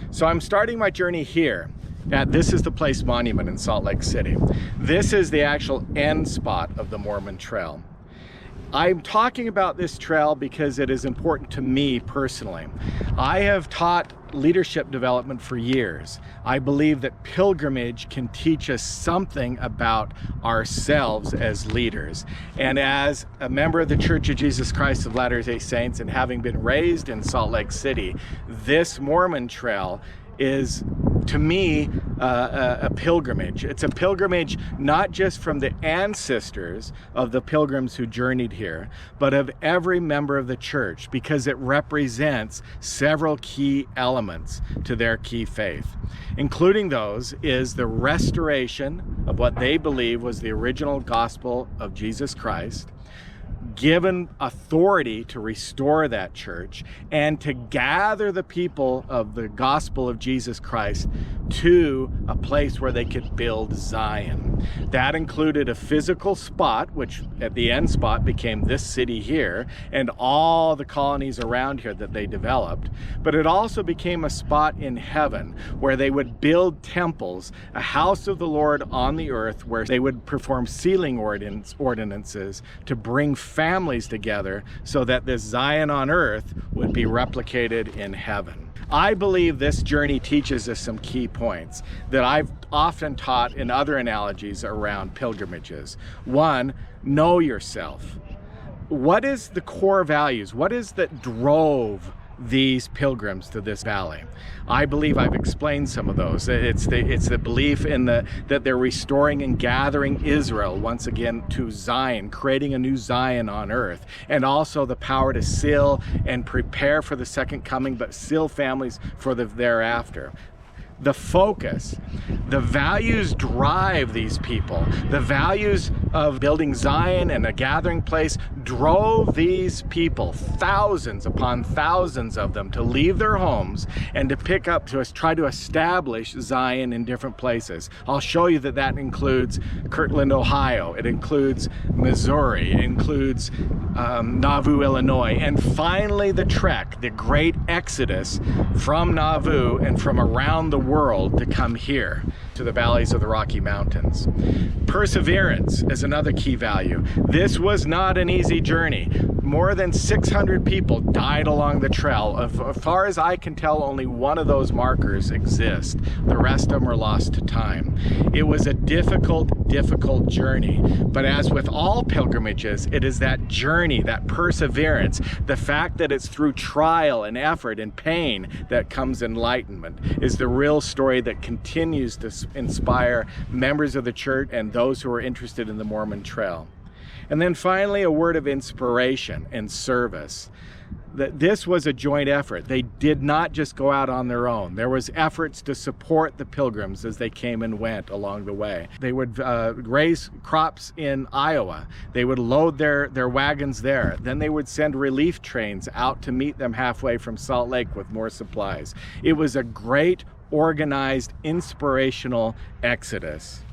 So I'm starting my journey here at This Is the Place Monument in Salt Lake City. This is the actual end spot of the Mormon Trail. I'm talking about this trail because it is important to me personally. I have taught leadership development for years. I believe that pilgrimage can teach us something about ourselves as leaders. And as a member of the Church of Jesus Christ of Latter-day Saints and having been raised in Salt Lake City, this Mormon Trail is, to me, a pilgrimage. It's a pilgrimage not just from the ancestors of the pilgrims who journeyed here, but of every member of the church, because it represents several key elements to their key faith. Including those is the restoration of what they believe was the original gospel of Jesus Christ, given authority to restore that church and to gather the people of the gospel of Jesus Christ to a place where they could build Zion. That included a physical spot, which at the end spot became this city here and all the colonies around here that they developed, but it also became a spot in heaven where they would build temples, a house of the Lord on the earth, where they would perform sealing ordinances to bring families together so that this Zion on earth would be replicated in heaven. I believe this journey teaches us some key points that I've often taught in other analogies around pilgrimages. One, know yourself. What is the core values? What is that drove these pilgrims to this valley? I believe I've explained some of those. It's the belief in that they're restoring and gathering Israel once again to Zion, creating a new Zion on earth, and also the power to seal and prepare for the second coming, but seal families for the thereafter. The focus, the values drive these people. The values of building Zion and a gathering place drove these people, thousands upon thousands of them, to leave their homes and to pick up, to try to establish Zion in different places. I'll show you that that includes Kirtland, Ohio. It includes Missouri. It includes Nauvoo, Illinois. And finally the trek, the great exodus from Nauvoo and from around the world to come here to the valleys of the Rocky Mountains. Perseverance is another key value. This was not an easy journey. More than 600 people died along the trail. As far as I can tell, only one of those markers exists. The rest of them were lost to time. It was a difficult journey. But as with all pilgrimages, it is that journey, that perseverance, the fact that it's through trial and effort and pain that comes enlightenment, is the real story that continues to inspire members of the church and those who are interested in the Mormon Trail. And then finally, a word of inspiration and service. That this was a joint effort. They did not just go out on their own. There was efforts to support the pilgrims as they came and went along the way. They would raise crops in Iowa. They would load their wagons there. Then they would send relief trains out to meet them halfway from Salt Lake with more supplies. It was a great, organized, inspirational exodus.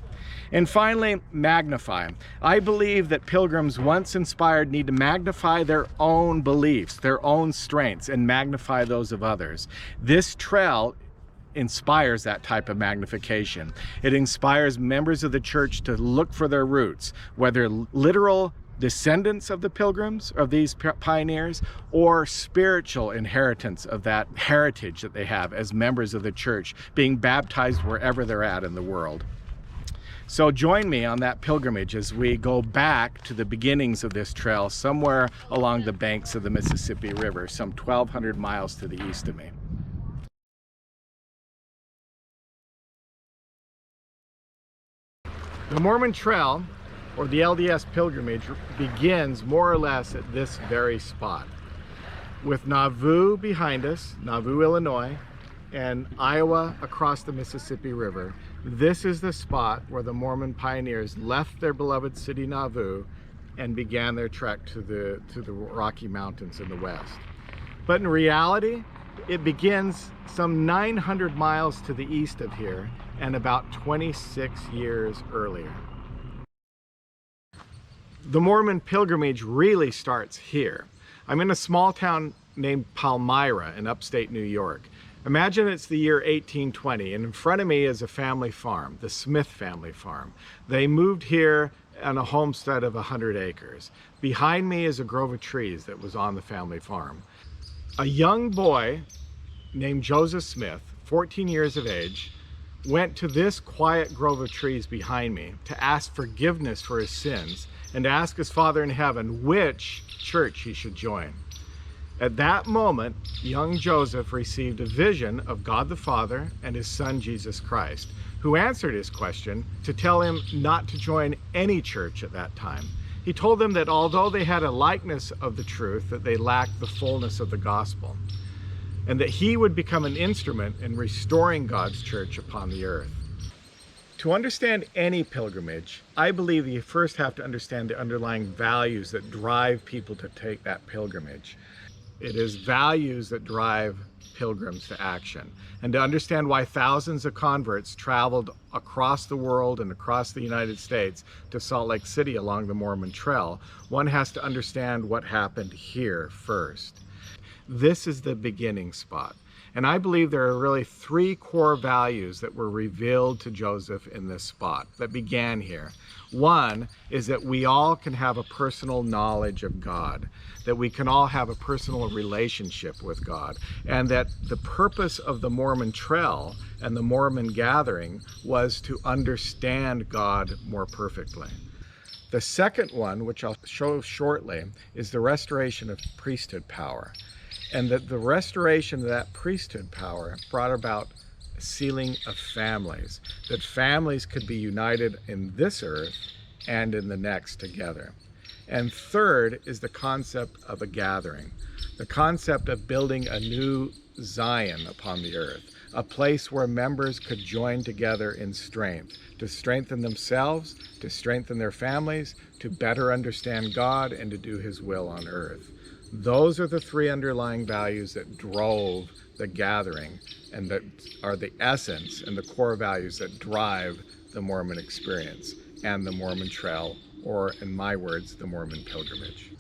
And finally, magnify. I believe that pilgrims, once inspired, need to magnify their own beliefs, their own strengths, and magnify those of others. This trail inspires that type of magnification. It inspires members of the church to look for their roots, whether literal descendants of the pilgrims, of these pioneers, or spiritual inheritance of that heritage that they have as members of the church, being baptized wherever they're at in the world. So join me on that pilgrimage as we go back to the beginnings of this trail somewhere along the banks of the Mississippi River, some 1,200 miles to the east of me. The Mormon Trail, or the LDS pilgrimage, begins more or less at this very spot. With Nauvoo behind us, Nauvoo, Illinois, and Iowa across the Mississippi River, this is the spot where the Mormon pioneers left their beloved city Nauvoo and began their trek to the Rocky Mountains in the west. But in reality, it begins some 900 miles to the east of here and about 26 years earlier. The Mormon pilgrimage really starts here. I'm in a small town named Palmyra in upstate New York. Imagine it's the year 1820, and in front of me is a family farm, the Smith family farm. They moved here on a homestead of 100 acres. Behind me is a grove of trees that was on the family farm. A young boy named Joseph Smith, 14 years of age, went to this quiet grove of trees behind me to ask forgiveness for his sins and to ask his Father in heaven which church he should join. At that moment, young Joseph received a vision of God the Father and his Son Jesus Christ, who answered his question to tell him not to join any church at that time. He told them that although they had a likeness of the truth, that they lacked the fullness of the gospel, and that he would become an instrument in restoring God's church upon the earth. To understand any pilgrimage, I believe that you first have to understand the underlying values that drive people to take that pilgrimage. It is values that drive pilgrims to action. And to understand why thousands of converts traveled across the world and across the United States to Salt Lake City along the Mormon Trail, one has to understand what happened here first. This is the beginning spot. And I believe there are really three core values that were revealed to Joseph in this spot that began here. One is that we all can have a personal knowledge of God, that we can all have a personal relationship with God, and that the purpose of the Mormon Trail and the Mormon gathering was to understand God more perfectly. The second one, which I'll show shortly, is the restoration of priesthood power. And that the restoration of that priesthood power brought about a sealing of families, that families could be united in this earth and in the next together. And third is the concept of a gathering, the concept of building a new Zion upon the earth, a place where members could join together in strength, to strengthen themselves, to strengthen their families, to better understand God, and to do his will on earth. Those are the three underlying values that drove the gathering and that are the essence and the core values that drive the Mormon experience and the Mormon Trail, or in my words, the Mormon pilgrimage.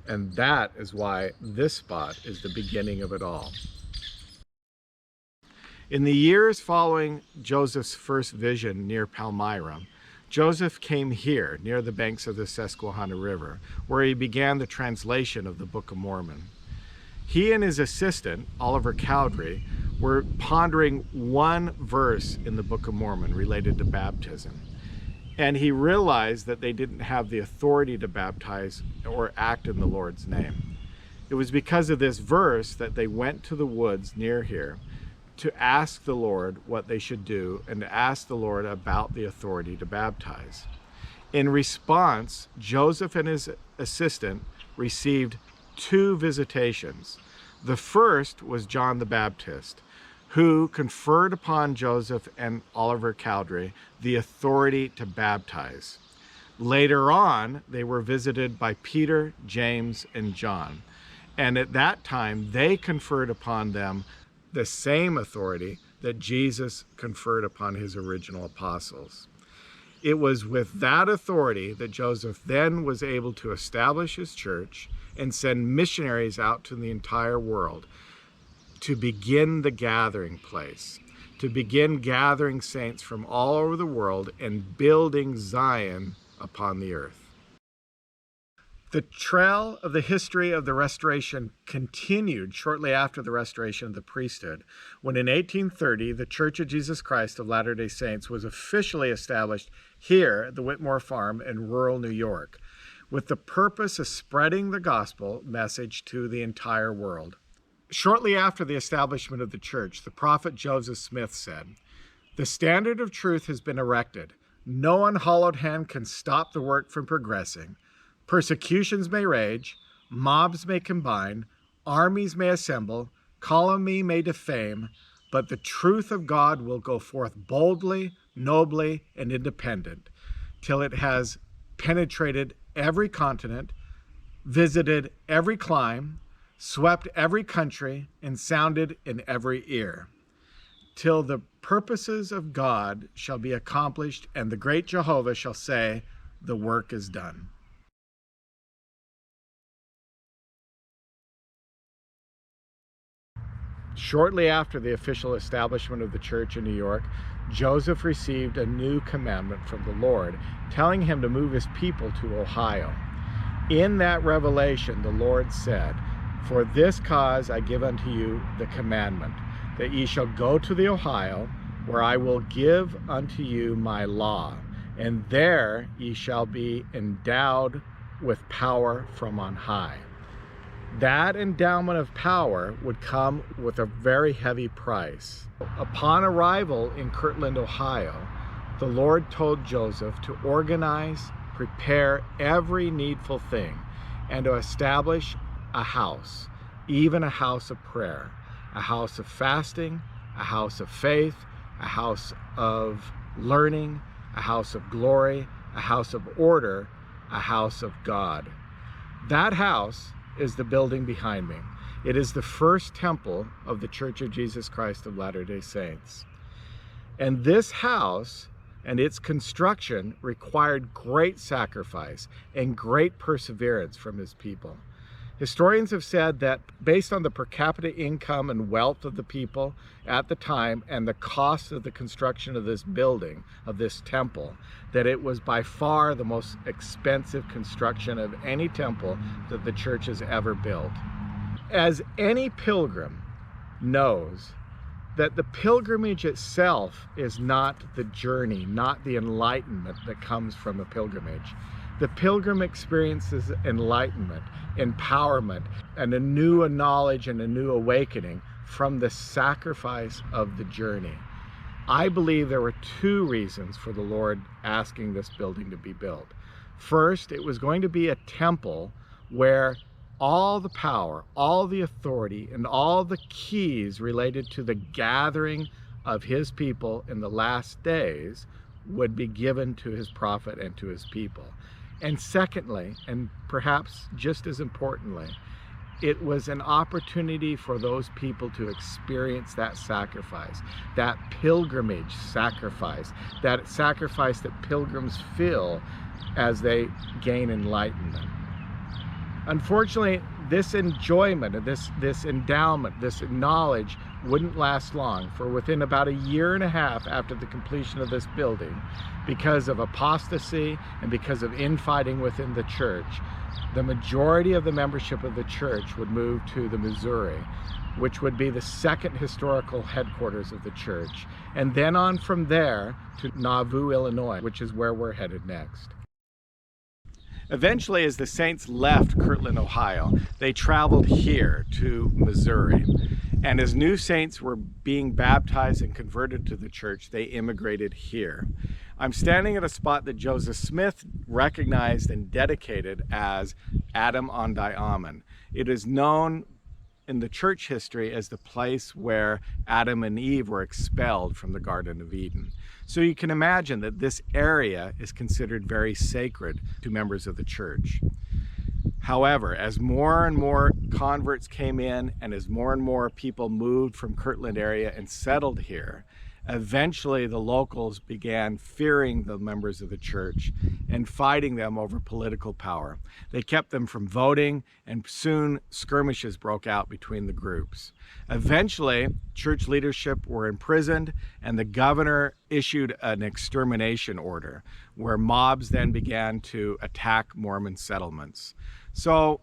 And that is why this spot is the beginning of it all. In the years following Joseph's first vision near Palmyra, Joseph came here, near the banks of the Susquehanna River, where he began the translation of the Book of Mormon. He and his assistant, Oliver Cowdery, were pondering one verse in the Book of Mormon related to baptism. And he realized that they didn't have the authority to baptize or act in the Lord's name. It was because of this verse that they went to the woods near here to ask the Lord what they should do and to ask the Lord about the authority to baptize. In response, Joseph and his assistant received two visitations. The first was John the Baptist, who conferred upon Joseph and Oliver Cowdery the authority to baptize. Later on, they were visited by Peter, James, and John. And at that time, they conferred upon them the same authority that Jesus conferred upon his original apostles. It was with that authority that Joseph then was able to establish his church and send missionaries out to the entire world to begin the gathering place, to begin gathering saints from all over the world and building Zion upon the earth. The trail of the history of the Restoration continued shortly after the restoration of the priesthood, when in 1830, the Church of Jesus Christ of Latter-day Saints was officially established here at the Whitmore Farm in rural New York, with the purpose of spreading the gospel message to the entire world. Shortly after the establishment of the church, the prophet Joseph Smith said, "The standard of truth has been erected. No unhallowed hand can stop the work from progressing. Persecutions may rage, mobs may combine, armies may assemble, calumny may defame, but the truth of God will go forth boldly, nobly, and independent, till it has penetrated every continent, visited every clime, swept every country, and sounded in every ear, till the purposes of God shall be accomplished, and the great Jehovah shall say, the work is done." Shortly after the official establishment of the church in New York, Joseph received a new commandment from the Lord, telling him to move his people to Ohio. In that revelation, the Lord said, "For this cause I give unto you the commandment, that ye shall go to the Ohio, where I will give unto you my law, and there ye shall be endowed with power from on high." That endowment of power would come with a very heavy price. Upon arrival in Kirtland, Ohio, the Lord told Joseph to organize, prepare every needful thing, and to establish a house, even a house of prayer, a house of fasting, a house of faith, a house of learning, a house of glory, a house of order, a house of God. That house is the building behind me. It is the first temple of the Church of Jesus Christ of Latter-day Saints. And this house and its construction required great sacrifice and great perseverance from his people. Historians have said that based on the per capita income and wealth of the people at the time and the cost of the construction of this building, of this temple, that it was by far the most expensive construction of any temple that the church has ever built. As any pilgrim knows, that the pilgrimage itself is not the journey, not the enlightenment that comes from a pilgrimage. The pilgrim experiences enlightenment, empowerment, and a new knowledge and a new awakening from the sacrifice of the journey. I believe there were two reasons for the Lord asking this building to be built. First, it was going to be a temple where all the power, all the authority, and all the keys related to the gathering of his people in the last days would be given to his prophet and to his people. And secondly, and perhaps just as importantly, it was an opportunity for those people to experience that sacrifice, that pilgrimage sacrifice, that sacrifice that pilgrims feel as they gain enlightenment. Unfortunately, this enjoyment, this endowment, this knowledge wouldn't last long. For within about a year and a half after the completion of this building, because of apostasy and because of infighting within the church, the majority of the membership of the church would move to the Missouri, which would be the second historical headquarters of the church, and then on from there to Nauvoo, Illinois, which is where we're headed next. Eventually, as the saints left Kirtland, Ohio, they traveled here to Missouri. And as new saints were being baptized and converted to the church, they immigrated here. I'm standing at a spot that Joseph Smith recognized and dedicated as Adam on Diamond. It is known in the church history as the place where Adam and Eve were expelled from the Garden of Eden. So you can imagine that this area is considered very sacred to members of the church. However, as more and more converts came in and as more and more people moved from Kirtland area and settled here, eventually the locals began fearing the members of the church and fighting them over political power. They kept them from voting, and soon skirmishes broke out between the groups. Eventually, church leadership were imprisoned, and the governor issued an extermination order, where mobs then began to attack Mormon settlements. So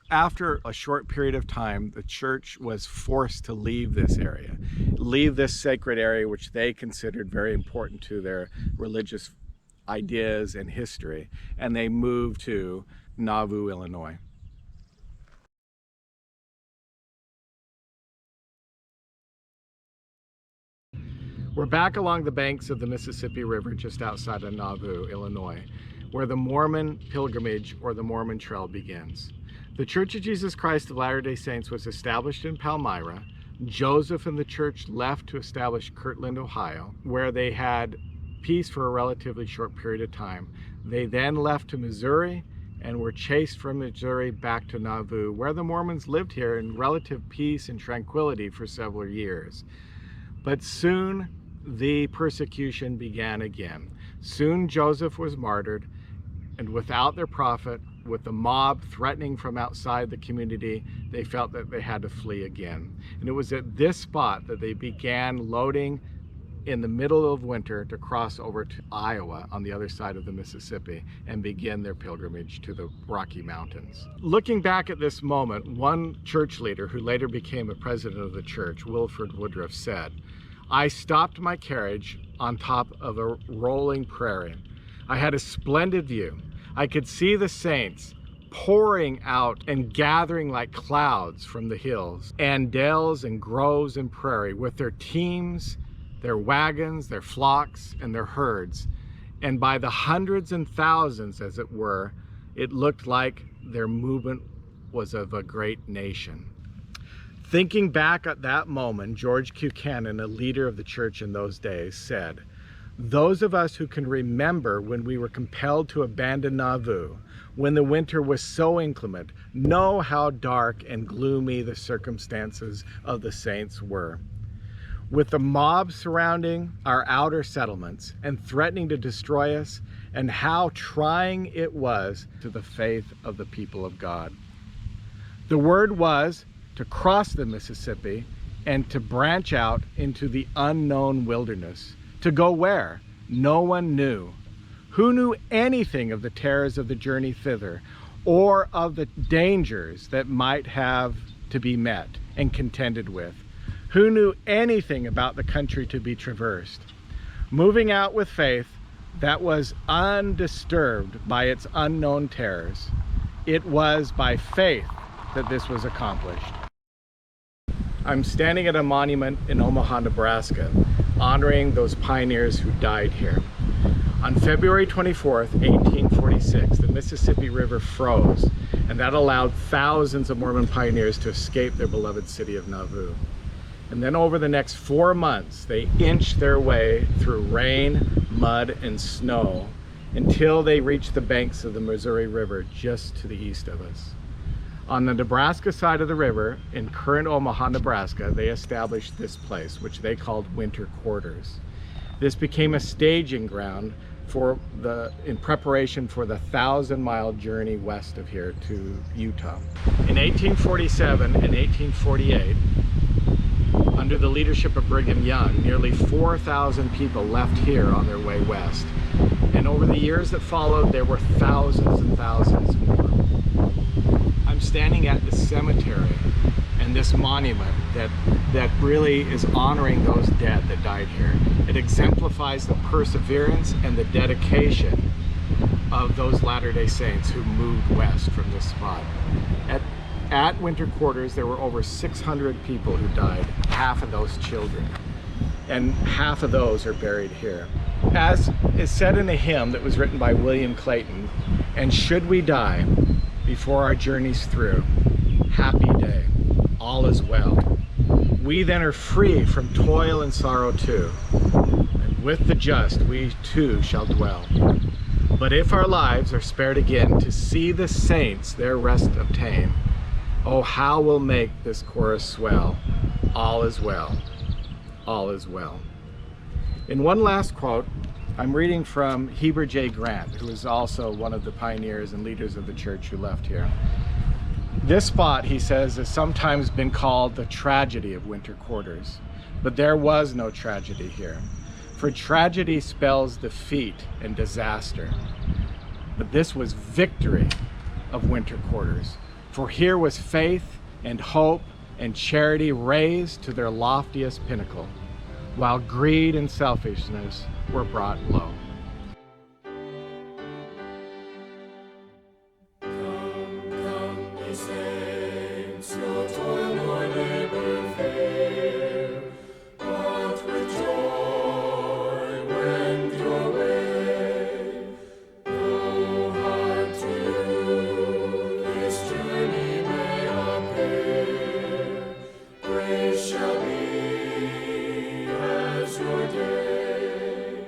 after a short period of time, the church was forced to leave this area, leave this sacred area, which they considered very important to their religious ideas and history, and they moved to Nauvoo, Illinois. We're back along the banks of the Mississippi River just outside of Nauvoo, Illinois, where the Mormon pilgrimage or the Mormon Trail begins. The Church of Jesus Christ of Latter-day Saints was established in Palmyra. Joseph and the church left to establish Kirtland, Ohio, where they had peace for a relatively short period of time. They then left to Missouri and were chased from Missouri back to Nauvoo, where the Mormons lived here in relative peace and tranquility for several years. But soon the persecution began again. Soon Joseph was martyred, and without their prophet, with the mob threatening from outside the community, they felt that they had to flee again. And it was at this spot that they began loading in the middle of winter to cross over to Iowa on the other side of the Mississippi and begin their pilgrimage to the Rocky Mountains. Looking back at this moment, one church leader who later became a president of the church, Wilford Woodruff, said, "I stopped my carriage on top of a rolling prairie. I had a splendid view. I could see the saints pouring out and gathering like clouds from the hills and dells and groves and prairie with their teams, their wagons, their flocks, and their herds. And by the hundreds and thousands, as it were, it looked like their movement was of a great nation." Thinking back at that moment, George Buchanan, a leader of the church in those days, said, "Those of us who can remember when we were compelled to abandon Nauvoo, when the winter was so inclement, know how dark and gloomy the circumstances of the saints were. With the mob surrounding our outer settlements and threatening to destroy us, and how trying it was to the faith of the people of God. The word was to cross the Mississippi and to branch out into the unknown wilderness. To go where? No one knew. Who knew anything of the terrors of the journey thither, or of the dangers that might have to be met and contended with? Who knew anything about the country to be traversed? Moving out with faith that was undisturbed by its unknown terrors. It was by faith that this was accomplished. I'm standing at a monument in Omaha, Nebraska, honoring those pioneers who died here. On February 24th, 1846, the Mississippi River froze, and that allowed thousands of Mormon pioneers to escape their beloved city of Nauvoo. And then over the next 4 months, they inched their way through rain, mud, and snow until they reached the banks of the Missouri River just to the east of us. On the Nebraska side of the river, in current Omaha, Nebraska, they established this place, which they called winter quarters. This became a staging ground in preparation for the 1,000-mile journey west of here to Utah. In 1847 and 1848, under the leadership of Brigham Young, nearly 4,000 people left here on their way west. And over the years that followed, there were thousands and thousands more. I'm standing at the cemetery and this monument that really is honoring those dead that died here. It exemplifies the perseverance and the dedication of those Latter-day Saints who moved west from this spot. At winter quarters, there were over 600 people who died, half of those children, and half of those are buried here. As is said in a hymn that was written by William Clayton, "And should we die before our journey's through, happy day, all is well. We then are free from toil and sorrow too, and with the just we too shall dwell. But if our lives are spared again to see the saints their rest obtain, oh, how we'll make this chorus swell, all is well, all is well." In one last quote, I'm reading from Heber J. Grant, who is also one of the pioneers and leaders of the church who left here. This spot, he says, has sometimes been called the tragedy of winter quarters, but there was no tragedy here. For tragedy spells defeat and disaster, but this was victory of winter quarters. For here was faith and hope and charity raised to their loftiest pinnacle, while greed and selfishness were brought low. Shall be as your day.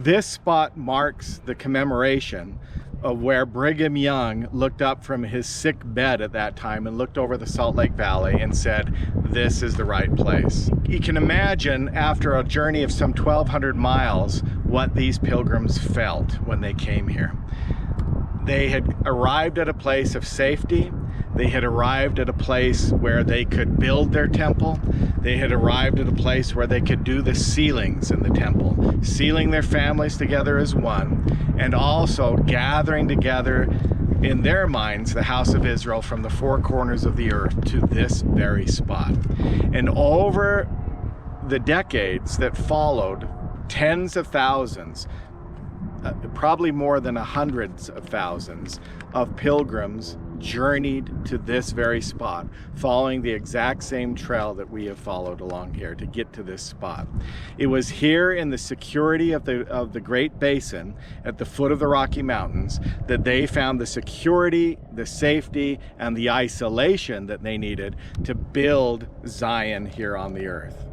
This spot marks the commemoration of where Brigham Young looked up from his sick bed at that time and looked over the Salt Lake Valley and said, this is the right place. You can imagine, after a journey of some 1,200 miles, what these pilgrims felt when they came here. They had arrived at a place of safety. They had arrived at a place where they could build their temple. They had arrived at a place where they could do the sealings in the temple, sealing their families together as one, and also gathering together in their minds the house of Israel from the four corners of the earth to this very spot. And over the decades that followed, tens of thousands, probably more than hundreds of thousands of pilgrims journeyed to this very spot, following the exact same trail that we have followed along here to get to this spot. It was here in the security of the Great Basin at the foot of the Rocky Mountains that they found the security, the safety, and the isolation that they needed to build Zion here on the earth.